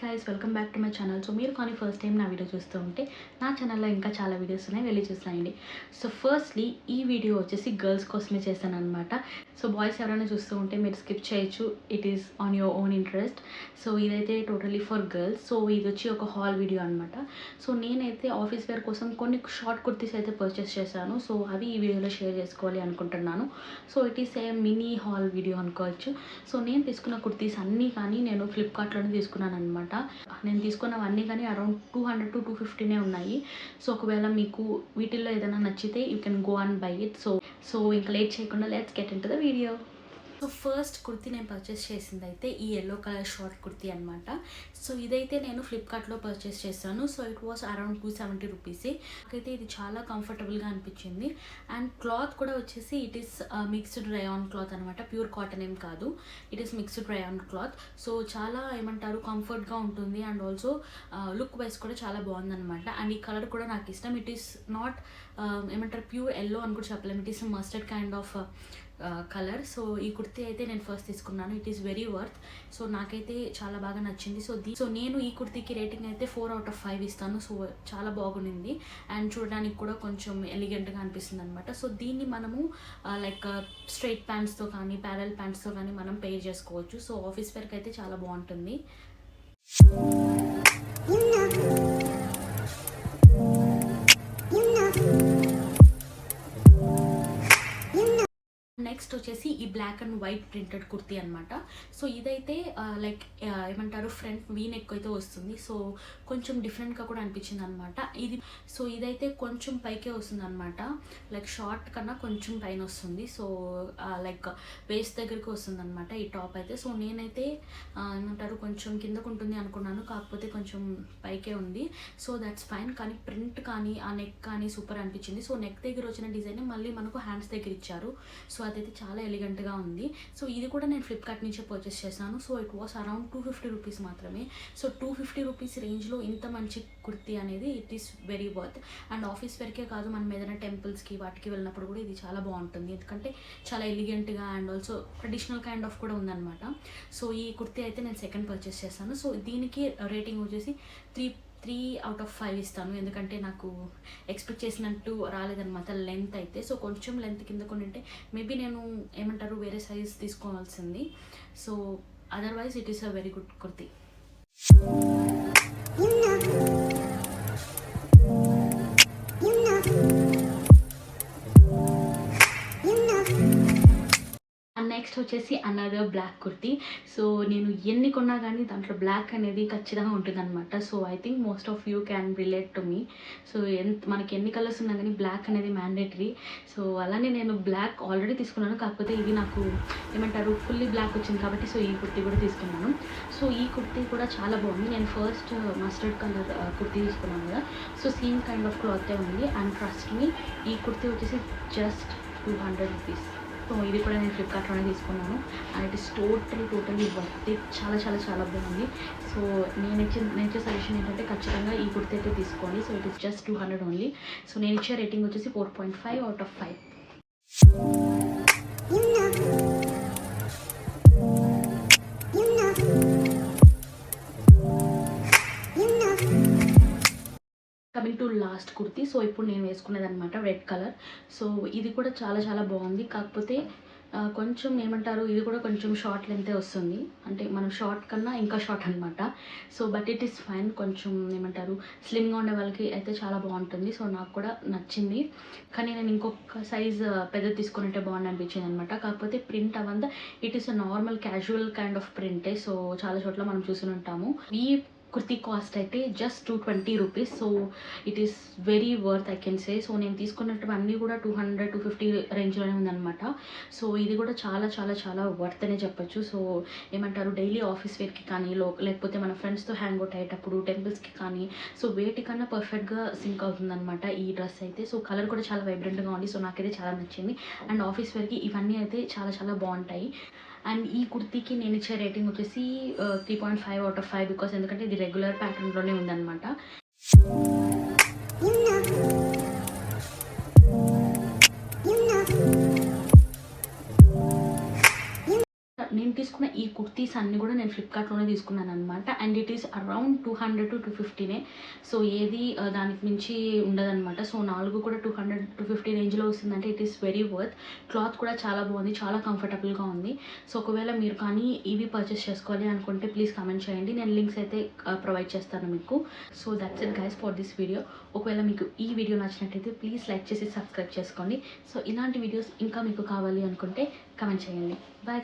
Guys, welcome back to my channel. So మీరు కానీ first time నా వీడియో చూస్తూ ఉంటే నా ఛానల్లో ఇంకా చాలా వీడియోస్ ఉన్నాయి, వెళ్ళి చూసేయండి. సో ఫస్ట్లీ ఈ వీడియో వచ్చేసి గర్ల్స్ కోసమే చేశాను అనమాట. సో బాయ్స్ ఎవరైనా చూస్తూ ఉంటే మీరు స్కిప్ చేయొచ్చు, it is on your own interest. So ఇదైతే టోటలీ ఫర్ గర్ల్స్. సో ఇది వచ్చి ఒక హాల్ వీడియో అనమాట. సో నేనైతే ఆఫీస్ వేర్ కోసం కొన్ని షార్ట్ కుర్తీస్ అయితే పర్చేస్ చేశాను. సో అవి ఈ వీడియోలో షేర్ చేసుకోవాలి అనుకుంటున్నాను. So it is a mini hall video అనుకోవచ్చు. సో నేను తీసుకున్న కుర్తీస్ అన్నీ కానీ నేను ఫ్లిప్కార్ట్లోనే తీసుకున్నాను అనమాట. నేను తీసుకున్నవన్నీ కానీ అరౌండ్ 200 to 250 ఉన్నాయి. సో ఒకవేళ మీకు వీటిల్లో ఏదైనా నచ్చితే you can go and by it. So ఇంకా లేట్ చేయకుండా let's get in to the video. So first kurti నేను పర్చేస్ చేసింది అయితే ఈ ఎల్లో కలర్ షార్ట్ కుర్తీ అనమాట. సో ఇదైతే నేను ఫ్లిప్కార్ట్లో పర్చేస్ చేశాను. So it was around 270 rupees. నాకైతే ఇది చాలా కంఫర్టబుల్గా అనిపించింది. అండ్ క్లాత్ కూడా వచ్చేసి it is mixed rayon cloth అనమాట, ప్యూర్ కాటన్ ఏం కాదు, it is mixed rayon cloth. So చాలా ఏమంటారు కంఫర్ట్గా ఉంటుంది. అండ్ ఆల్సో లుక్ వైజ్ కూడా చాలా బాగుందనమాట. అండ్ ఈ కలర్ కూడా నాకు ఇష్టం. ఇట్ ఈస్ నాట్ ఏమంటారు ప్యూర్ ఎల్లో అని కూడా చెప్పలేము, it is mustard kind of colour. So ఈ కుర్తీ అయితే నేను ఫస్ట్ తీసుకున్నాను. It is very worth. So నాకైతే చాలా బాగా నచ్చింది. సో నేను ఈ కుర్తీకి రేటింగ్ అయితే 4 out of 5 ఇస్తాను. సో చాలా బాగుంది అండ్ చూడడానికి కూడా కొంచెం ఎలిగెంట్గా అనిపిస్తుంది అనమాట. సో దీన్ని మనము లైక్ స్ట్రైట్ ప్యాంట్స్తో కానీ ప్యారల్ ప్యాంట్స్తో కానీ మనం పేర్ చేసుకోవచ్చు. సో ఆఫీస్ వేర్కి అయితే చాలా బాగుంటుంది. నెక్స్ట్ వచ్చేసి ఈ black and white printed kurti అనమాట. సో ఇదైతే లైక్ ఏమంటారు ఫ్రంట్ వీ నెక్ అయితే వస్తుంది. సో కొంచెం డిఫరెంట్గా కూడా అనిపించింది అనమాట ఇది. సో ఇదైతే కొంచెం పైకే వస్తుంది అనమాట, లైక్ షార్ట్ కన్నా కొంచెం పైన వస్తుంది. సో లైక్ వేస్ట్ దగ్గరికి వస్తుంది అనమాట ఈ టాప్ అయితే. సో నేనైతే ఏమంటారు కొంచెం కిందకు ఉంటుంది అనుకున్నాను, కాకపోతే కొంచెం పైకే ఉంది. So that's fine. కానీ ప్రింట్ కానీ ఆ నెక్ కానీ సూపర్ అనిపించింది. సో నెక్ దగ్గర వచ్చిన డిజైన్ మళ్ళీ మనకు హ్యాండ్స్ దగ్గర ఇచ్చారు. సో అదైతే చాలా ఎలిగెంట్గా ఉంది. సో ఇది కూడా నేను ఫ్లిప్కార్ట్ నుంచే పర్చేస్ చేశాను. So it was around 250 rupees మాత్రమే. సో 250 రూపీస్ రేంజ్లో ఇంత మంచి కుర్తీ అనేది it is very worth. And office వేర్కే కాదు, మనం ఏదైనా టెంపుల్స్కి వాటికి వెళ్ళినప్పుడు కూడా ఇది చాలా బాగుంటుంది, ఎందుకంటే చాలా ఎలిగెంట్గా and also traditional kind of కూడా ఉందన్నమాట. సో ఈ కుర్తీ అయితే నేను సెకండ్ పర్చేస్ చేశాను. సో దీనికి రేటింగ్ వచ్చేసి 3 out of 5 ఇస్తాను, ఎందుకంటే నాకు ఎక్స్పెక్ట్ చేసినట్టు రాలేదన్నమాట లెంత్ అయితే. సో కొంచెం లెంత్ కింద కొనింటే మేబీ నేను ఏమంటారు వేరే సైజ్ తీసుకోవాల్సింది. So otherwise it is a very good kurti. Next వచ్చేసి అనదర్ బ్లాక్ కుర్తీ. సో నేను ఎన్ని కొన్నా కానీ దాంట్లో బ్లాక్ అనేది ఖచ్చితంగా ఉంటుందన్నమాట. So I think most of you can relate to me. So మనకి ఎన్ని కలర్స్ ఉన్నా కానీ బ్లాక్ అనేది మ్యాండేటరీ. సో అలానే నేను బ్లాక్ ఆల్రెడీ తీసుకున్నాను, కాకపోతే ఇది నాకు ఏమంటారు ఫుల్లీ బ్లాక్ వచ్చింది కాబట్టి సో ఈ కుర్తీ కూడా తీసుకున్నాను. సో ఈ కుర్తీ కూడా చాలా బాగుంది. నేను ఫస్ట్ మస్టర్డ్ కలర్ కుర్తీ తీసుకున్నాను కదా, సో సేమ్ కైండ్ ఆఫ్ క్లాతే ఉంది. అండ్ ట్రస్ట్ మీ, ఈ కుర్తీ వచ్చేసి జస్ట్ 200 రూపీస్. సో ఇది కూడా నేను ఫ్లిప్కార్ట్లోనే తీసుకున్నాను. And it is totally worth it. చాలా చాలా చాలా బాగుంది. సో నేను ఇచ్చే సజెషన్ ఏంటంటే ఖచ్చితంగా ఈ కుర్తీ అయితే తీసుకోండి. So it is just 200 only. So నేను ఇచ్చే రేటింగ్ వచ్చేసి 4.5 out of 5. Coming to last kurti. So ఇప్పుడు నేను వేసుకునేది అనమాట రెడ్ కలర్. సో ఇది కూడా చాలా చాలా బాగుంది, కాకపోతే కొంచెం ఏమంటారు ఇది కూడా కొంచెం షార్ట్ లెంతే వస్తుంది, అంటే మనం షార్ట్ కన్నా ఇంకా షార్ట్ అనమాట. So but it is fine. కొంచెం ఏమంటారు స్లిమ్గా ఉండే వాళ్ళకి అయితే చాలా బాగుంటుంది. సో నాకు కూడా నచ్చింది, కానీ నేను ఇంకొక సైజ్ పెద్దది తీసుకున్నట్టే బాగుంది అనిపించింది అనమాట. కాకపోతే ప్రింట్ అవంతా it is a normal casual kind of ప్రింటే. సో చాలా చోట్ల మనం చూసి ఉంటాము. ఈ కుర్తీ కాస్ట్ అయితే just 220 rupees. So it is very worth I can say. So నేను తీసుకున్నట్టు అన్నీ కూడా 200-250 రేంజ్లోనే ఉందన్నమాట. సో ఇది కూడా చాలా చాలా చాలా వర్త్ అనే చెప్పొచ్చు. సో ఏమంటారు డైలీ ఆఫీస్ వేర్కి కానీ లేకపోతే మన ఫ్రెండ్స్తో హ్యాంగ్ అవుట్ అయ్యేటప్పుడు టెంపుల్స్కి కానీ సో వేటికన్నా పర్ఫెక్ట్గా సింక్ అవుతుందన్నమాట ఈ డ్రెస్ అయితే. సో కలర్ కూడా చాలా వైబ్రెంట్గా ఉంది. సో నాకైతే చాలా నచ్చింది. అండ్ ఆఫీస్ వేర్కి ఇవన్నీ అయితే చాలా చాలా బాగుంటాయి. అండ్ ఈ కుర్తీకి నేను ఇచ్చే రేటింగ్ వచ్చేసి 3.5 out of 5 బికాస్ ఎందుకంటే ఇది రెగ్యులర్ ప్యాటర్న్లోనే ఉందన్నమాట. నేను తీసుకున్న ఈ ఈ కుర్తీస్ అన్నీ కూడా నేను ఫ్లిప్కార్ట్లోనే తీసుకున్నాను అనమాట. And it is around 200 to 250. So ఏది దానికి మించి ఉండదన్నమాట. సో 4 కూడా 200 to 250 రేంజ్లో వస్తుందంటే it is very worth. Cloth కూడా చాలా బాగుంది, చాలా కంఫర్టబుల్గా ఉంది. సో ఒకవేళ మీరు కానీ ఇవి పర్చేస్ చేసుకోవాలి అనుకుంటే ప్లీజ్ కామెంట్ చేయండి, నేను లింక్స్ అయితే ప్రొవైడ్ చేస్తాను మీకు. So that's it guys for this video. ఒకవేళ మీకు ఈ వీడియో నచ్చినట్టయితే ప్లీజ్ లైక్ చేసి సబ్స్క్రైబ్ చేసుకోండి. సో ఇలాంటి వీడియోస్ ఇంకా మీకు కావాలి అనుకుంటే కామెంట్ చేయండి. బాయ్.